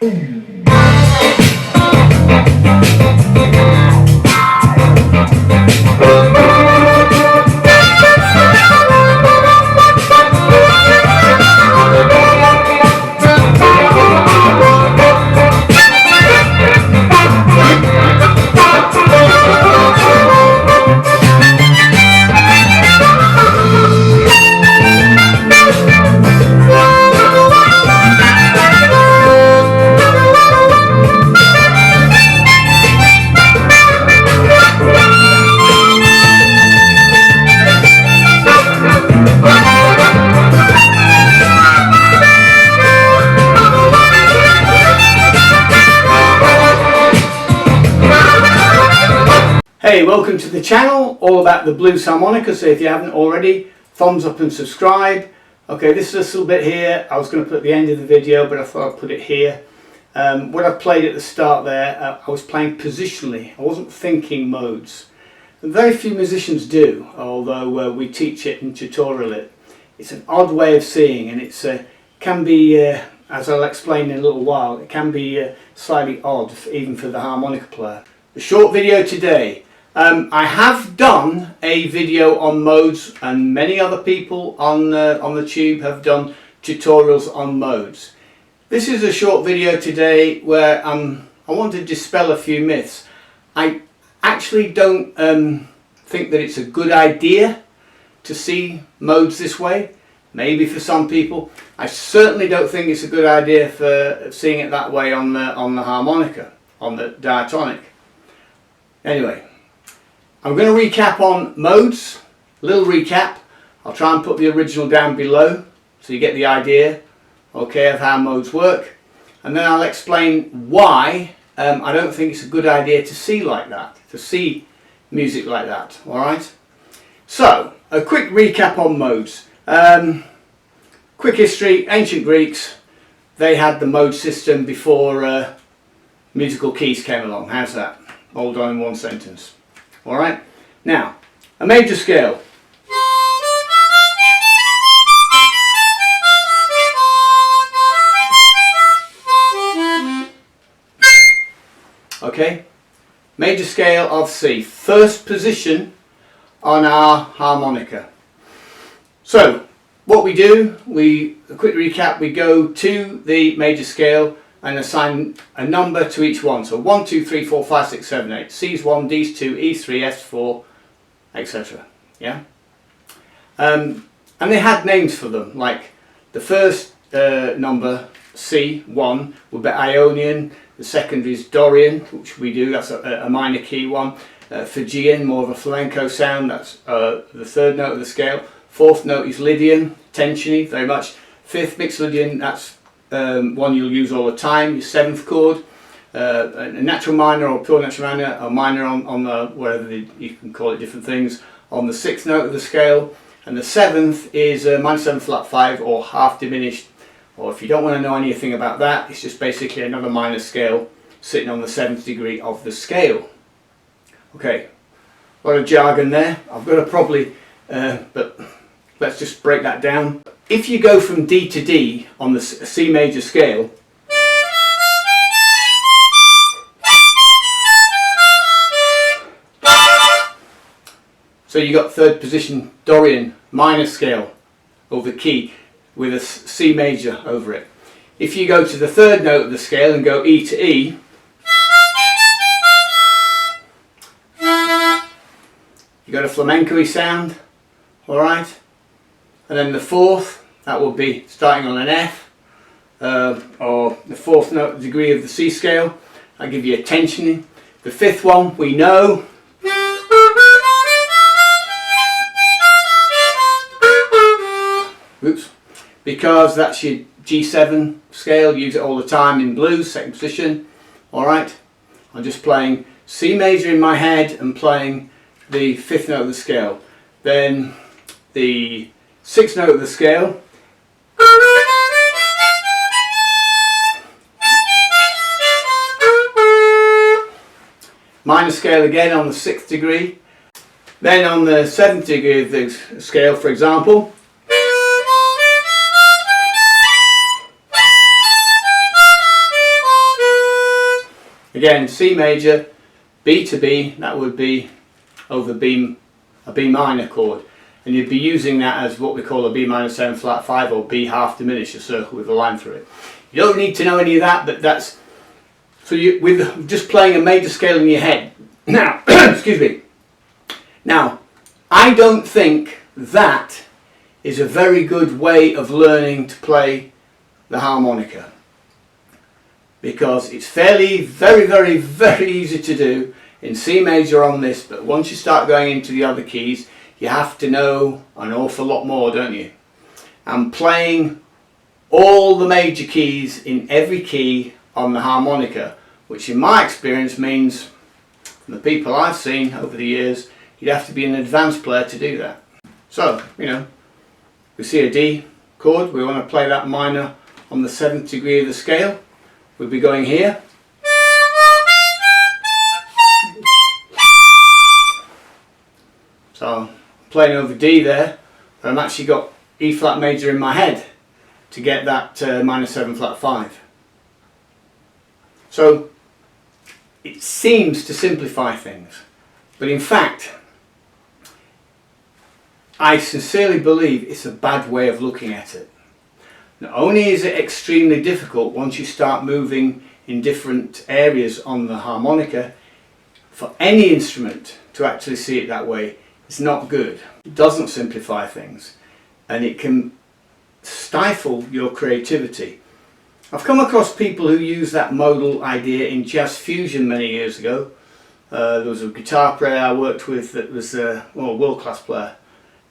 Hey, welcome to the channel, all about the blues harmonica. So if you haven't already, thumbs up and subscribe. Okay, this is a little bit here. I was going to put at the end of the video, but I thought I'd put it here. What I played at the start there, I was playing positionally. I wasn't thinking modes. And very few musicians do, although we teach it and tutorial it. It's an odd way of seeing, and it can be, as I'll explain in a little while, it can be slightly odd, even for the harmonica player. A short video today. I have done a video on modes, and many other people on the tube have done tutorials on modes. This is a short video today where I want to dispel a few myths. I actually don't think that it's a good idea to see modes this way. Maybe for some people. I certainly don't think it's a good idea for seeing it that way on the harmonica, on the diatonic. Anyway, I'm going to recap on modes, a little recap. I'll try and put the original down below so you get the idea, okay, of how modes work. And then I'll explain why I don't think it's a good idea to see like that, to see music like that, alright? So, a quick recap on modes. Quick history, ancient Greeks, they had the mode system before musical keys came along. How's that? All done in one sentence. Alright, now a major scale. Okay, major scale of C, first position on our harmonica. So what we do, a quick recap, we go to the major scale and assign a number to each one. So 1, 2, 3, 4, 5, 6, 7, 8. C's 1, D's 2, E's 3, F's 4, etc. Yeah? And they had names for them, like the first number, C1, would be Ionian, the second is Dorian, which we do, that's a minor key one. Fijian, more of a flamenco sound, that's the third note of the scale. Fourth note is Lydian, tensiony, very much. Fifth, mixed Lydian, that's one you'll use all the time, your seventh chord, a natural minor or pure natural minor, or minor on the, whatever you can call it, different things, on the sixth note of the scale, and the seventh is minor 7 flat 5 or half diminished, or if you don't want to know anything about that, it's just basically another minor scale sitting on the 7th degree of the scale. Okay, a lot of jargon there. I've got to probably, but let's just break that down. If you go from D to D on the C major scale, so you got third position Dorian minor scale over key with a C major over it. If you go to the third note of the scale and go E to E, you got a flamenco-y sound, alright? And then the fourth, that will be starting on an F, or the fourth note degree of the C scale. I'll give you a tensioning. The fifth one, we know. Oops. Because that's your G7 scale, use it all the time in blues, second position. Alright, I'm just playing C major in my head and playing the fifth note of the scale. Then the sixth note of the scale, minor scale again on the 6th degree. Then on the 7th degree of the scale, for example, Again, C major, B to B, that would be over B, a B minor chord. And you'd be using that as what we call a B minor 7 flat 5 or B half diminished, a circle with a line through it. You don't need to know any of that, but that's, so you, with just playing a major scale in your head. Now, excuse me. Now, I don't think that is a very good way of learning to play the harmonica, because it's very, very easy to do in C major on this, but once you start going into the other keys, you have to know an awful lot more, don't you? And playing all the major keys in every key on the harmonica, which in my experience means, from the people I've seen over the years, you'd have to be an advanced player to do that. So, you know, we see a D chord, we want to play that minor on the 7th degree of the scale. We'll be going here. So, playing over D there, but I've actually got E flat major in my head to get that minor 7 flat 5. So, it seems to simplify things, but in fact, I sincerely believe it's a bad way of looking at it. Not only is it extremely difficult once you start moving in different areas on the harmonica, for any instrument to actually see it that way, it's not good. It doesn't simplify things, and it can stifle your creativity. I've come across people who use that modal idea in jazz fusion many years ago. There was a guitar player I worked with that was a world-class player,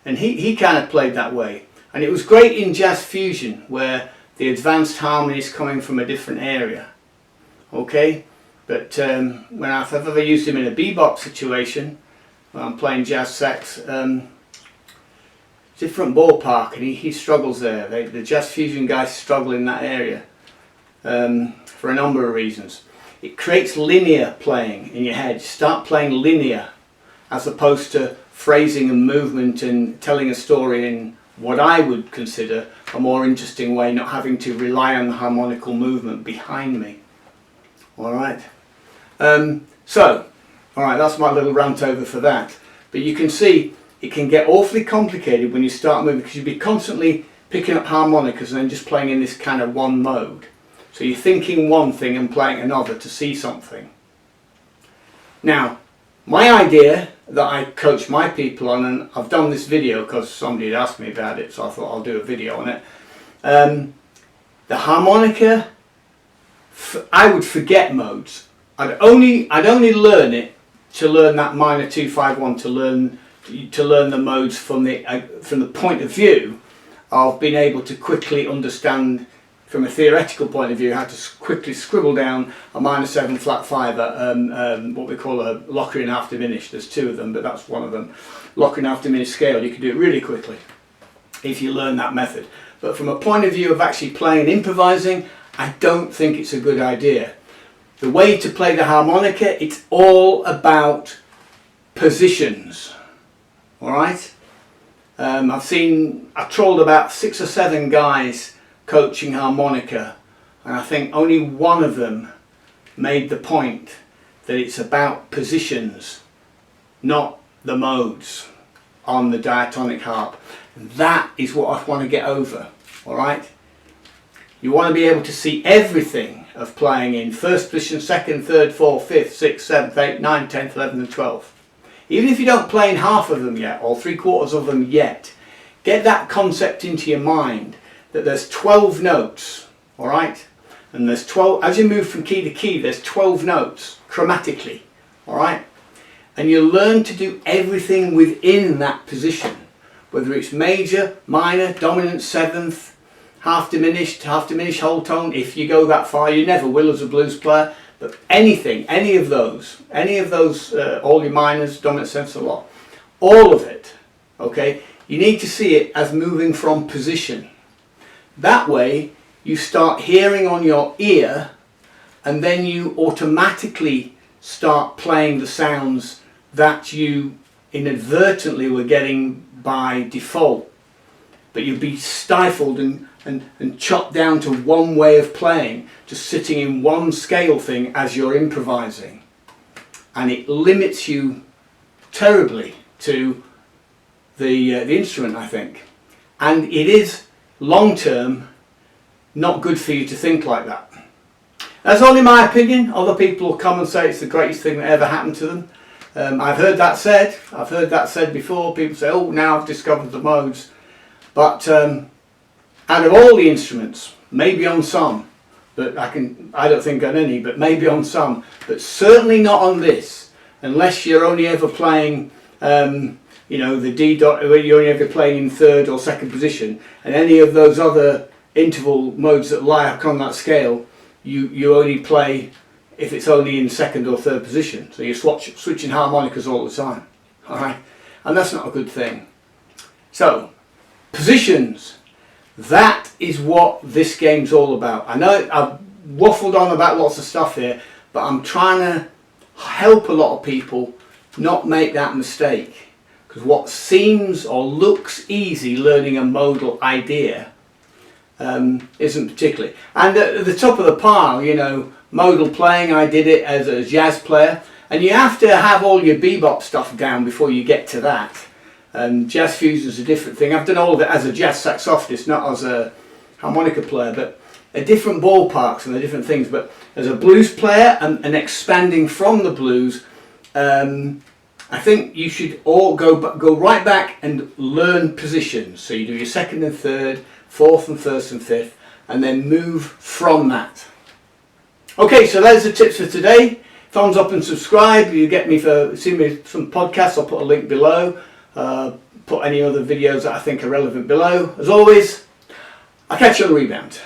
and he kind of played that way, and it was great in jazz fusion where the advanced harmony is coming from a different area. Okay, but when I've ever used him in a bebop situation, when I'm playing jazz sax, different ballpark, and he struggles there. The jazz fusion guys struggle in that area for a number of reasons. It creates linear playing in your head. Start playing linear as opposed to phrasing and movement and telling a story in what I would consider a more interesting way, not having to rely on the harmonical movement behind me. Alright, alright, that's my little rant over for that. But you can see it can get awfully complicated when you start moving, because you'll be constantly picking up harmonicas and then just playing in this kind of one mode. So you're thinking one thing and playing another to see something. Now, my idea that I coach my people on, and I've done this video because somebody had asked me about it, so I thought I'll do a video on it. The harmonica, I would forget modes. I'd only learn it to learn that minor 2-5-1, to learn the modes from the point of view of being able to quickly understand, from a theoretical point of view, how to quickly scribble down a minor 7 flat 5 at what we call a Lockerian half diminished. There's two of them, but that's one of them. Lockerian half diminished scale. You can do it really quickly if you learn that method. But from a point of view of actually playing and improvising, I don't think it's a good idea. The way to play the harmonica, it's all about positions. Alright? I've trolled about 6 or 7 guys coaching harmonica, and I think only one of them made the point that it's about positions, not the modes on the diatonic harp. And that is what I want to get over. Alright? You want to be able to see everything of playing in first position, second, third, fourth, fifth, sixth, seventh, eighth, ninth, 10th, 11th and 12th. Even if you don't play in half of them yet, or 3/4 of them yet, get that concept into your mind that there's 12 notes, alright? And there's 12, as you move from key to key, there's 12 notes chromatically, alright? And you learn to do everything within that position, whether it's major, minor, dominant, 7th, half diminished whole tone. If you go that far, you never will as a blues player, but anything, any of those, all your minors, dominant, 7th, a lot, all of it, okay? You need to see it as moving from position. That way you start hearing on your ear, and then you automatically start playing the sounds that you inadvertently were getting by default, but you'll be stifled and and chopped down to one way of playing, just sitting in one scale thing as you're improvising. And it limits you terribly to the instrument, I think. And it is long term not good for you to think like that. That's only my opinion. Other people will come and say it's the greatest thing that ever happened to them. I've heard that said. I've heard that said before. People say, oh, now I've discovered the modes. But out of all the instruments, maybe on some, but I don't think on any, but maybe on some, but certainly not on this, unless you're only ever playing, you know, the D dot, where you're only ever playing in third or second position, and any of those other interval modes that lie on that scale, you only play if it's only in second or third position. So you're switching harmonicas all the time. Alright? And that's not a good thing. So, positions. That is what this game's all about. I know I've waffled on about lots of stuff here, but I'm trying to help a lot of people not make that mistake. Because what seems or looks easy, learning a modal idea, isn't particularly. And at the top of the pile, you know, modal playing, I did it as a jazz player, and you have to have all your bebop stuff down before you get to that. Jazz fusion is a different thing. I've done all of it as a jazz saxophonist, not as a harmonica player, but at different ballparks and the different things. But as a blues player and expanding from the blues, I think you should all go right back and learn positions. So you do your second and third, fourth and first and fifth, and then move from that. Okay, so those are the tips for today. Thumbs up and subscribe. You get me for see me some podcasts. I'll put a link below. Put any other videos that I think are relevant below. As always, I'll catch you on the rebound.